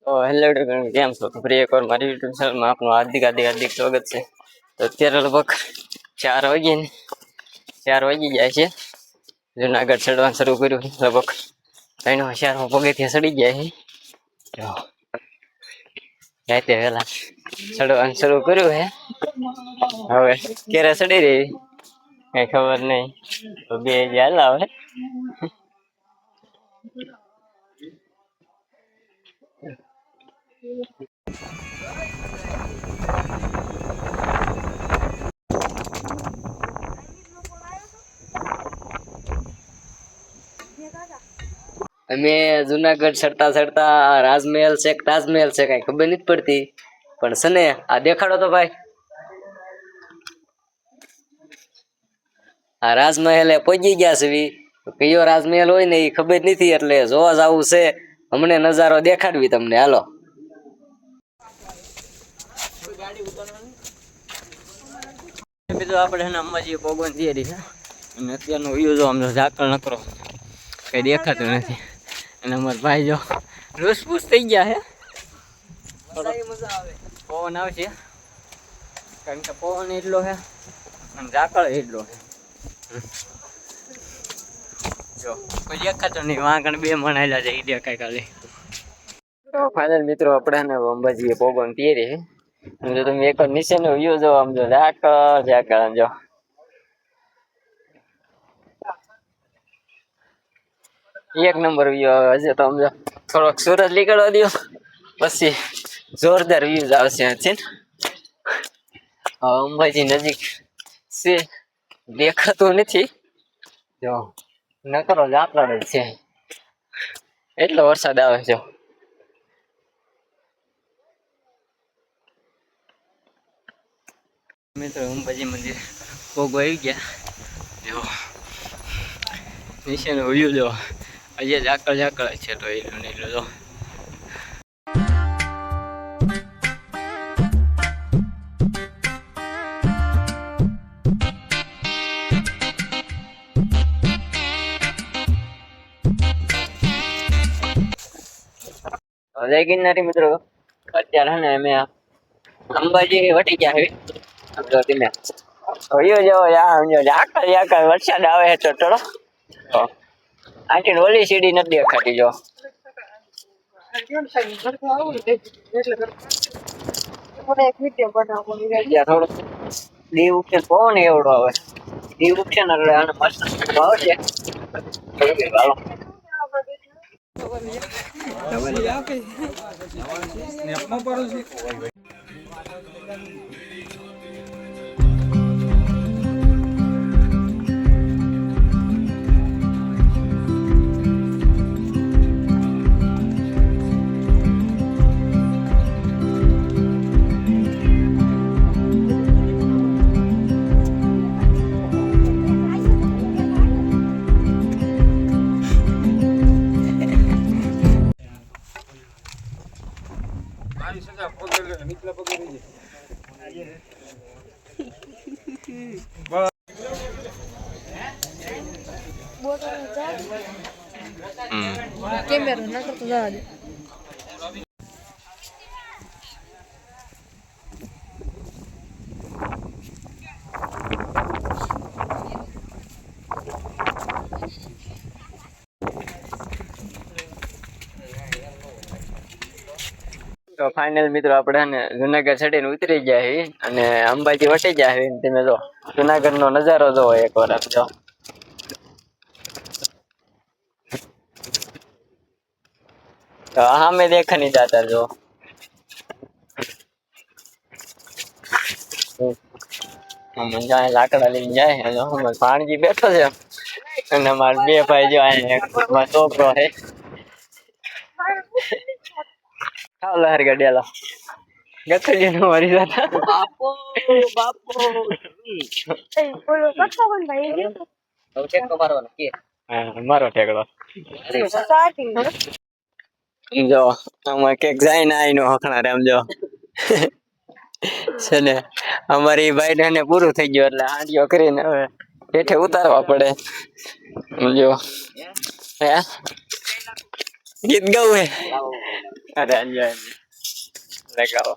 તો હેલો કેમ છો? ફરી એકવાર મારી યુટ્યુબ ચેનલમાં આપનું હાર્દિક સ્વાગત છે. તો અત્યારે લગભગ 4 વાગ્યે ને 4 વાગી જાય છે. જુનાગઢ ચડવાનું શરૂ કર્યું લગભગ 3:00 પગેથી ચડી ગયા છે. રાતે વહેલા ચડવાનું શરૂ કર્યું છે. હવે ક્યારે ચડી રહી કઈ ખબર નહીં. તો બે હાલ આવે અમે જુનાગઢ ચડતા રાજમહેલ છે કે તાજમહેલ છે કઈ ખબર નથી પડતી. પણ છે ને આ દેખાડો તો ભાઈ, આ રાજમહેલ પહોંચી ગયા છે. કયો રાજમહેલ હોય ને એ ખબર નથી, એટલે જોવા જવું છે. હમણે નજારો દેખાડવી તમને, હાલો. બીજું આપણે અંબાજી ભગવાન તૈયારી છે અને અત્યારનો વ્યૂ જો આમ ઝાકળ નકરો કઈ દેખાતું નથી. અને અમારા ભાઈ જો રૂસપૂસ થઈ ગયા છે. મજા આવે, પવન આવશે કારણ કે પવન એટલો છે અને ઝાકળ એટલો છે. જો કોઈ દેખાતો નહીં, વાંકણ બે મણાયેલા છે એ દેખાય ખાલી. તો ફાઇનલ મિત્રો આપણે અંબાજી ભગવાન તૈયારી છે. જો તમે એક નીચેનો વ્યૂ જો આમ જો ઝાકળ આમ જો એક નંબર વ્યૂ હશે. તો આમ જો થોડોક સૂરજ નીકળવા દો પછી જોરદાર વ્યૂ આવશે. અંબાજી નજીક છે, દેખાતું નથી. જો નકરો ઝાકળ જ છે, એટલો વરસાદ આવે છે. મિત્રો અંબાજી મંદિર ભોગવા આવી ગયા. જો નીચેનો વ્યૂ જો હજી ઝાકળ છે. તો એટલું ને એટલું જો જય ગિરનારી મિત્રો. અત્યારે ને અમે અંબાજી વટી ગયા છે. તમે ઝાકળ વરસાદ આવે છે તો આંટી ઓલી સીડી નથી દેખાતી. જો થોડું દી ઉઠે પવન એવડો આવે, દી ઉઠે ને એટલે આને મસ્ત આવશે. કેમેરો ના કરતો જવા દે. તો ફાઇનલ મિત્રો આપણે જુનાગઢ ચડીને ઉતરી ગયા છે અને અંબાજી વટી ગયા છે. તમે જો જુનાગઢ નો નજારો જોવો એકવાર આપજો. તો સામે દેખા નહીં જાતા. જો લાકડા લઈને જાય. ભાણજી બેઠો છે અને અમારા બે ભાઈ જો અહીંયા છોકરો છે. લહેર ગડેલો ગખડી નો મારી જતા બાપો મારો ઠેકડો. જો આમાં કેક જાય ને આઈનો હખણા એમ જો છે ને અમારી ભાઈ ને પૂરું થઈ ગયું એટલે હાંડીઓ કરીને હવે હેઠે ઉતારવા પડે. જો ગીત ગાવું હે અરે અંજા લગાવો